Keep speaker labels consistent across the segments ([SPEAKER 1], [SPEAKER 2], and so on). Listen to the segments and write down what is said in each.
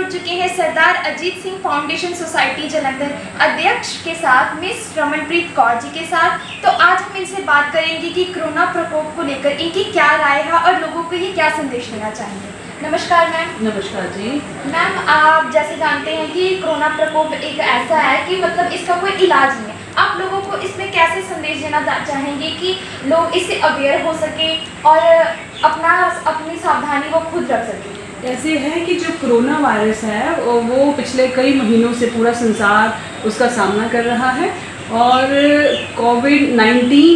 [SPEAKER 1] जुड़ चुके हैं सरदार अजीत सिंह फाउंडेशन सोसाइटी जलंधर अध्यक्ष के साथ मिस रमनप्रीत कौर जी के साथ। तो आज हम इनसे बात करेंगे कि कोरोना प्रकोप को लेकर इनकी क्या राय है और लोगों को ये क्या संदेश देना चाहेंगे। नमस्कार मैम।
[SPEAKER 2] नमस्कार जी।
[SPEAKER 1] मैम, आप जैसे जानते हैं कि कोरोना प्रकोप एक ऐसा है कि मतलब इसका कोई इलाज नहीं है। आप लोगों को इसमें कैसे संदेश देना चाहेंगे कि लोग इससे अवेयर हो सके और अपनी सावधानी वो खुद रख सके।
[SPEAKER 2] ऐसे है कि जो कोरोना वायरस है वो पिछले कई महीनों से पूरा संसार उसका सामना कर रहा है और कोविड-19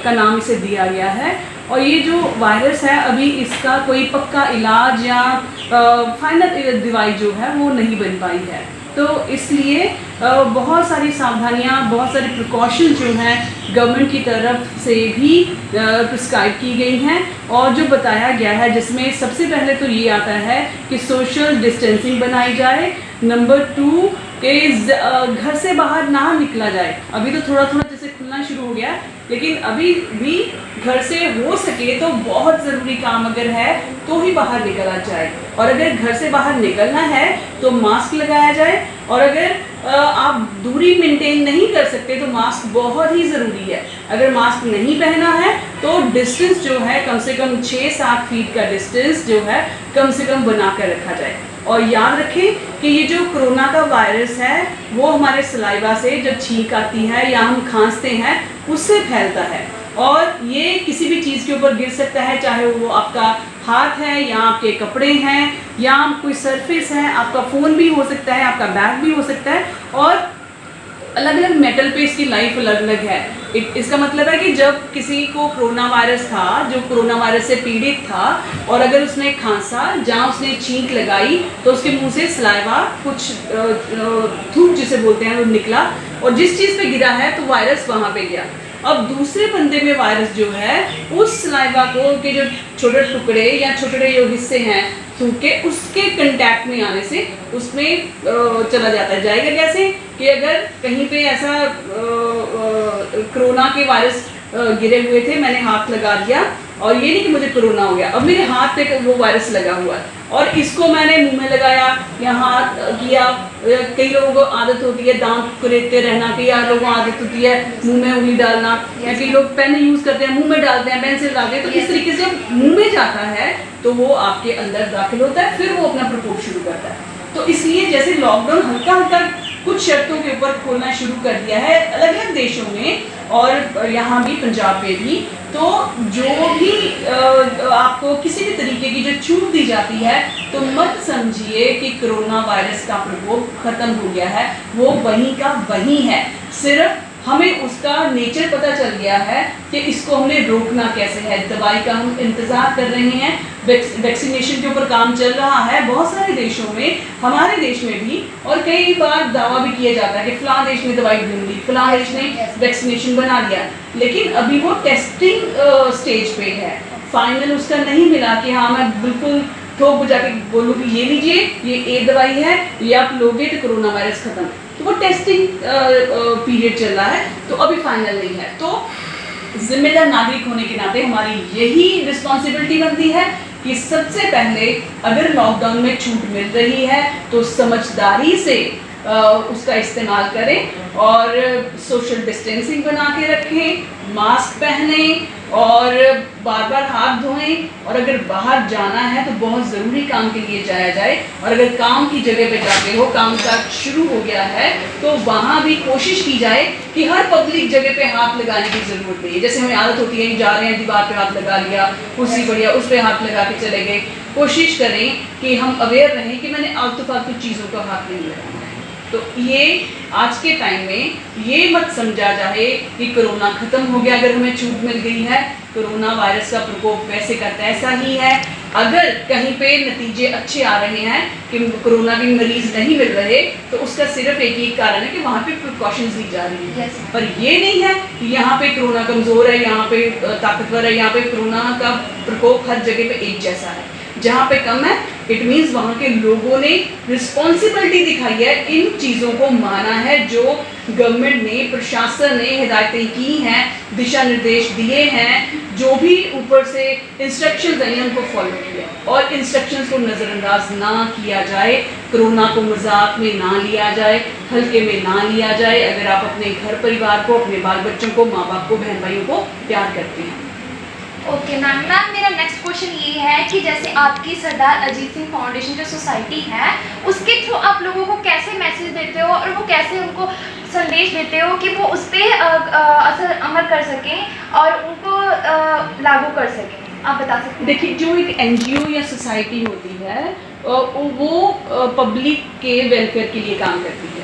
[SPEAKER 2] का नाम इसे दिया गया है। और ये जो वायरस है अभी इसका कोई पक्का इलाज या फाइनल दवाई जो है वो नहीं बन पाई है। तो इसलिए बहुत सारी सावधानियां, बहुत सारी प्रिकॉशन जो हैं गवर्नमेंट की तरफ से भी प्रिस्क्राइब की गई हैं और जो बताया गया है, जिसमें सबसे पहले तो ये आता है कि सोशल डिस्टेंसिंग बनाई जाए। नंबर 2 कि घर से बाहर ना निकला जाए। अभी तो थोड़ा थोड़ा जैसे खुलना शुरू हो गया, लेकिन अभी भी घर से हो सके तो बहुत ज़रूरी काम अगर है तो ही बाहर निकला जाए। और अगर घर से बाहर निकलना है तो मास्क लगाया जाए और अगर आप दूरी मेंटेन नहीं कर सकते तो मास्क बहुत ही ज़रूरी है। अगर मास्क नहीं पहना है तो डिस्टेंस जो है कम से कम 6-7 फीट का डिस्टेंस जो है कम से कम बना कर रखा जाए। और याद रखें कि ये जो कोरोना का वायरस है वो हमारे सलाइवा से जब छींक आती है या हम खांसते हैं उससे फैलता है और ये किसी भी चीज़ के ऊपर गिर सकता है, चाहे वो आपका हाथ है या आपके कपड़े हैं या कोई सरफेस है। आपका फ़ोन भी हो सकता है, आपका बैग भी हो सकता है और अलग अलग मेटल पे इसकी लाइफ अलग अलग है। इसका मतलब है कि जब किसी को कोरोना वायरस था, जो कोरोना वायरस से पीड़ित था और अगर उसने खांसा, जहाँ उसने छींक लगाई तो उसके मुंह से सलाइवा कुछ थूक जिसे बोलते हैं वो निकला और जिस चीज़ पे गिरा है तो वायरस वहाँ पे गया। अब दूसरे बंदे में वायरस जो है उस सलाइवा को के जो छोटे टुकड़े या छोटे जो हिस्से हैं थूक के उसके कंटैक्ट में आने से उसमें चला जाता है। जाएगा कैसे कि अगर कहीं पे ऐसा कोरोना के वायरस गिरे हुए थे, मैंने हाथ लगा दिया और ये नहीं कि मुझे कोरोना हो गया, अब मेरे हाथ पे वो वायरस लगा हुआ है और इसको मैंने मुंह में लगाया या हाथ किया। कई लोगों को आदत होती है दांत कुरेदते रहना, कई लोगों को आदत होती है मुंह में उंगली डालना या कई लोग पेन यूज़ करते हैं मुंह में डालते हैं, पेंसिल डालते हैं। तो इस तरीके से जब मुंह में जाता है तो वो आपके अंदर दाखिल होता है, फिर वो अपना प्रकोप शुरू करता है। तो इसलिए जैसे लॉकडाउन हल्का हल्का कुछ शर्तों के ऊपर खोलना शुरू कर दिया है अलग अलग देशों में और यहाँ भी पंजाब में भी, तो जो भी आपको किसी भी तरीके की जो छूट दी जाती है तो मत समझिए कि कोरोना वायरस का प्रकोप खत्म हो गया है। वो वहीं का वहीं है, सिर्फ हमें उसका नेचर पता चल गया है कि इसको हमने रोकना कैसे है। दवाई का हम इंतज़ार कर रहे हैं, वैक्सीनेशन के ऊपर काम चल रहा है बहुत सारे देशों में, हमारे देश में भी। और कई बार दावा भी किया जाता है कि फ़लाँ देश में दवाई ढूंढ ली, फ़लाँ देश ने वैक्सीनेशन बना लिया, लेकिन अभी वो टेस्टिंग स्टेज पे है। फाइनल उसका नहीं मिला कि हाँ मैं बिल्कुल ठोक बुझा के बोलूँ कि ये लीजिए, ये दवाई है, ये आप लोगे तो कोरोना वायरस खत्म। तो वो टेस्टिंग पीरियड चल रहा है, तो अभी फाइनल नहीं है। तो जिम्मेदार नागरिक होने के नाते हमारी यही रिस्पॉन्सिबिलिटी बनती है कि सबसे पहले अगर लॉकडाउन में छूट मिल रही है तो समझदारी से उसका इस्तेमाल करें और सोशल डिस्टेंसिंग बना के रखें, मास्क पहने और बार बार हाथ धोएं। और अगर बाहर जाना है तो बहुत ज़रूरी काम के लिए जाया जाए और अगर काम की जगह पे जाते हो, काम का शुरू हो गया है तो वहाँ भी कोशिश की जाए कि हर पब्लिक जगह पे हाथ लगाने की ज़रूरत नहीं है। जैसे हमें आदत होती है जा रहे हैं दीवार पे हाथ लगा लिया, कुर्सी बढ़िया उस पर हाथ लगा के चले गए। कोशिश करें कि हम अवेयर रहें कि मैंने आलतू फालतू चीज़ों का हाथ नहीं लगाना है। तो ये आज के टाइम में ये मत समझा जाए कि कोरोना ख़त्म हो गया अगर हमें छूट मिल गई है। कोरोना वायरस का प्रकोप वैसे का तैसा ही है। अगर कहीं पे नतीजे अच्छे आ रहे हैं कि कोरोना के मरीज नहीं मिल रहे तो उसका सिर्फ एक ही कारण है कि वहाँ पे प्रिकॉशंस ली जा रही है। पर ये नहीं है कि यहाँ पे कोरोना कमज़ोर है, यहाँ पे ताकतवर है, यहाँ पे कोरोना का प्रकोप हर जगह पे एक जैसा है। जहाँ पे कम है इट मीन्स वहाँ के लोगों ने रिस्पॉन्सिबिलिटी दिखाई है, इन चीज़ों को माना है जो गवर्नमेंट ने, प्रशासन ने हिदायतें की हैं, दिशा निर्देश दिए हैं, जो भी ऊपर से इंस्ट्रक्शंस आई हैं उनको फॉलो किया और इंस्ट्रक्शंस को नज़रअंदाज ना किया जाए, कोरोना को मजाक में ना लिया जाए, हल्के में ना लिया जाए। अगर आप अपने घर परिवार को, अपने बाल बच्चों को, माँ बाप को, बहन भाइयों को प्यार करते हैं।
[SPEAKER 1] ओके मैम, मेरा नेक्स्ट क्वेश्चन ये है कि जैसे आपकी सरदार अजीत सिंह फाउंडेशन जो सोसाइटी है उसके थ्रू आप लोगों को कैसे मैसेज देते हो और वो कैसे उनको संदेश देते हो कि वो उस पर असर अमल कर सकें और उनको लागू कर सकें, आप बता सकते हैं?
[SPEAKER 2] देखिए, जो एक एनजीओ या सोसाइटी होती है वो पब्लिक के वेलफेयर के लिए काम करती है।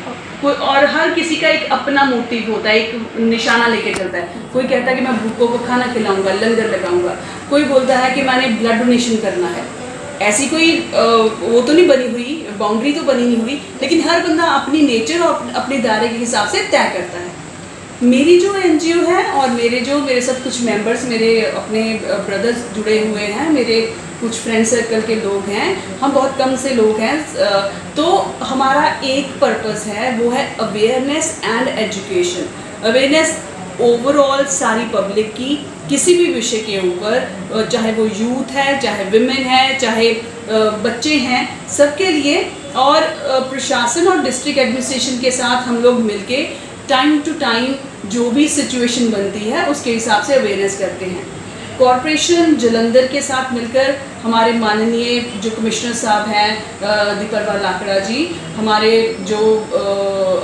[SPEAKER 2] कोई और हर किसी का एक अपना मोटिव होता है, एक निशाना लेके चलता है। कोई कहता है कि मैं भूखों को खाना खिलाऊंगा, लंगर लगाऊंगा। कोई बोलता है कि मैंने ब्लड डोनेशन करना है। ऐसी कोई वो तो नहीं बनी हुई, बाउंड्री तो बनी नहीं हुई, लेकिन हर बंदा अपनी नेचर और अपने दायरे के हिसाब से तय करता है। मेरी जो एनजीओ है और मेरे सब कुछ मेंबर्स, मेरे अपने ब्रदर्स जुड़े हुए हैं, मेरे कुछ फ्रेंड सर्कल के लोग हैं, हम बहुत कम से लोग हैं, तो हमारा एक पर्पस है, वो है awareness and education. Awareness overall सारी पब्लिक की, किसी भी विषय के ऊपर, चाहे वो यूथ है, चाहे विमेन है, चाहे बच्चे हैं, सबके लिए। और प्रशासन और डिस्ट्रिक्ट एडमिनिस्ट्रेशन के साथ हम लोग मिलके टाइम टू टाइम जो भी सिचुएशन बनती है उसके हिसाब से अवेयरनेस करते हैं। कॉरपोरेशन जलंधर के साथ मिलकर हमारे माननीय जो कमिश्नर साहब हैं दीपरवा लाकड़ा जी, हमारे जो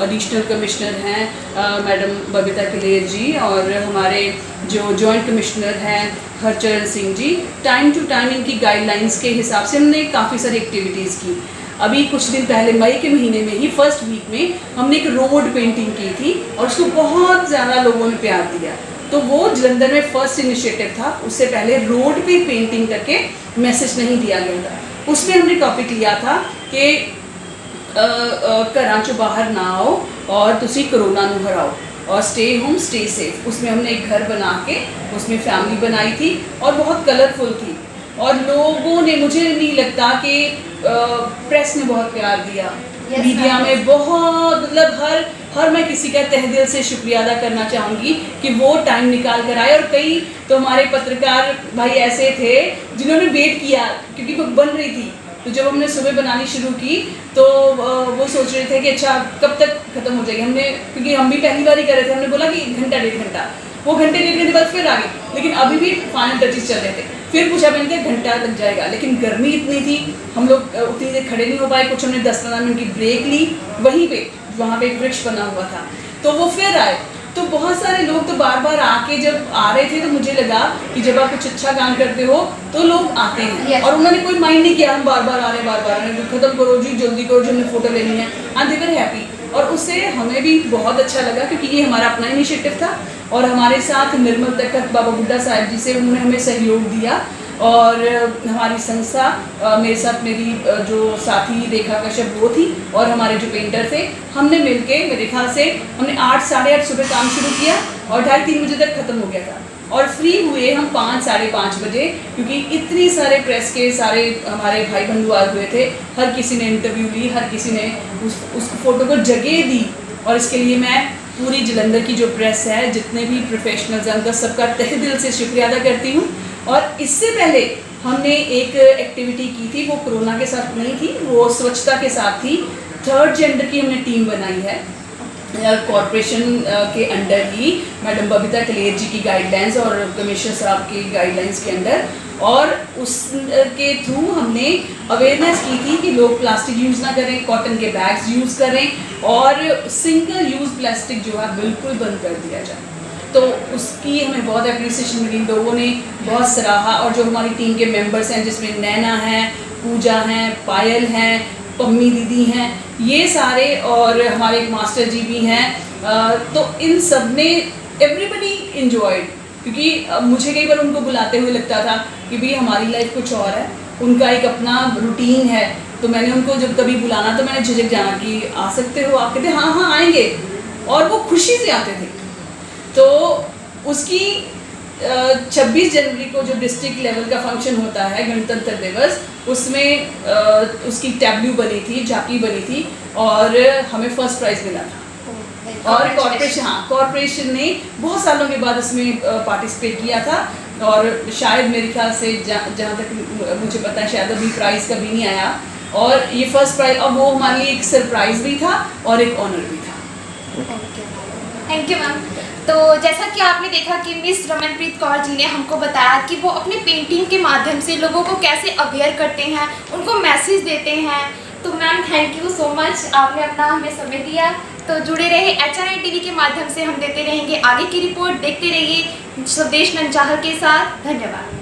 [SPEAKER 2] एडिशनल कमिश्नर हैं मैडम बबीता कलेर जी, और हमारे जो जॉइंट कमिश्नर हैं Harcharan Singh ji, time to time इनकी गाइडलाइंस के हिसाब से हमने काफ़ी सारी एक्टिविटीज़ की। अभी कुछ दिन पहले मई के महीने में ही फर्स्ट वीक में हमने एक रोड पेंटिंग की थी और उसको बहुत ज़्यादा लोगों ने प्यार दिया। तो वो जलंधर में फर्स्ट इनिशिएटिव था। उससे पहले रोड पे पेंटिंग करके मैसेज नहीं दिया गया था। उसमें हमने टॉपिक लिया था कि घरां चों बाहर ना आओ और तुसी कोरोना नूं हराओ और स्टे होम स्टे सेफ। उसमें हमने एक घर बना के उसमें फैमिली बनाई थी और बहुत कलरफुल थी और लोगों ने, मुझे नहीं लगता कि प्रेस ने बहुत प्यार दिया, मीडिया में बहुत, मतलब हर मैं किसी का तहे दिल से शुक्रिया अदा करना चाहूँगी कि वो टाइम निकाल कर आए। और कई तो हमारे पत्रकार भाई ऐसे थे जिन्होंने वेट किया क्योंकि वो बन रही थी। तो जब हमने सुबह बनानी शुरू की तो वो सोच रहे थे कि अच्छा कब तक ख़त्म हो जाएगी। हमने, क्योंकि हम भी पहली बार ही कर रहे थे, हमने बोला कि घंटा डेढ़ घंटा, वो घंटे डेढ़ घंटे बाद फिर आ गए, लेकिन अभी भी फाइनल टचेस चल रहे थे। फिर पूछा मैंने कि घंटा लग जाएगा, लेकिन गर्मी इतनी थी हम लोग उतनी देर खड़े नहीं हो पाए। कुछ हमने 10-15 मिनट की ब्रेक ली वहीं पे, वहाँ पे एक वृक्ष बना हुआ था, तो वो फिर आए। तो बहुत सारे लोग तो बार बार आके जब आ रहे थे तो मुझे लगा कि जब आप कुछ अच्छा काम करते हो तो लोग आते हैं। और उन्होंने कोई माइंड नहीं किया हम बार बार आ रहे हैं, खत्म करो जी, जल्दी करो जी, हमने फ़ोटो लेनी है, एंड दे वर हैप्पी। और उससे हमें भी बहुत अच्छा लगा क्योंकि ये हमारा अपना इनिशिएटिव था। और हमारे साथ निर्मल तखत बाबा बुड्ढा साहब जी से उन्होंने हमें सहयोग दिया, और हमारी संस्था, मेरे साथ मेरी जो साथी रेखा कश्यप वो थी, और हमारे जो पेंटर थे, हमने मिलके, मेरे ख्याल से हमने 8 साढ़े 8 सुबह काम शुरू किया और 2:30-3 बजे तक ख़त्म हो गया था। और फ्री हुए हम 5 साढ़े 5 बजे, क्योंकि इतनी सारे प्रेस के सारे हमारे भाई बंधु आए हुए थे। हर किसी ने इंटरव्यू ली, हर किसी ने उस फोटो को जगह दी। और इसके लिए मैं पूरी जलंधर की जो प्रेस है, जितने भी प्रोफेशनल्स हैं, उनका सबका तहे दिल से शुक्रिया अदा करती हूँ। और इससे पहले हमने एक एक्टिविटी की थी, वो कोरोना के साथ नहीं थी, वो स्वच्छता के साथ थी। 3rd जेंडर की हमने टीम बनाई है कॉरपोरेशन के अंडर ही, मैडम बबीता कलेर जी की गाइडलाइंस और कमिश्नर साहब की गाइडलाइंस के अंडर। और उसके थ्रू हमने अवेयरनेस की थी कि लोग प्लास्टिक यूज़ ना करें, कॉटन के बैग्स यूज़ करें, और सिंगल यूज़ प्लास्टिक जो है बिल्कुल बंद कर दिया जाए। तो उसकी हमें बहुत एप्रिसिएशन मिली, लोगों ने बहुत सराहा। और जो हमारी टीम के मेंबर्स हैं, जिसमें नैना हैं, पूजा हैं, पायल हैं, पम्मी दीदी हैं, ये सारे, और हमारे एक मास्टर जी भी हैं, तो इन सब ने, एवरीबडी इन्जॉयड। क्योंकि मुझे कई बार उनको बुलाते हुए लगता था कि भाई हमारी लाइफ कुछ और है, उनका एक अपना रूटीन है। तो मैंने उनको जब कभी बुलाना तो मैंने झिझक जाना कि आ सकते हो आप? कहते हाँ हाँ आएंगे, और वो खुशी से आते थे। तो उसकी 26 जनवरी को जो डिस्ट्रिक्ट लेवल का फंक्शन होता है गणतंत्र दिवस, उसमें उसकी टैब्लू बनी थी, झांकी बनी थी, और हमें फर्स्ट प्राइज़ मिला था। और कॉर्पोरेशन ने बहुत सालों के बाद इसमें पार्टिसिपेट किया था। और शायद मेरे ख्याल से जहाँ तक मुझे पता है शायद अभी प्राइज़ कभी नहीं आया, और ये फर्स्ट प्राइज़, अब वो हमारे लिए एक सरप्राइज़ भी था और एक ऑनर भी था।
[SPEAKER 1] Thank you ma'am. तो जैसा कि आपने देखा कि मिस रमनप्रीत कौर जी ने हमको बताया कि वो अपने पेंटिंग के माध्यम से लोगों को कैसे अवेयर करते हैं, उनको मैसेज देते हैं। तो ma'am thank you so much, आपने अपना हमें समय दिया। तो जुड़े रहे HNI TV के माध्यम से, हम देते रहेंगे आगे की रिपोर्ट। देखते रहिए स्वदेश नंचाहर के साथ। धन्यवाद।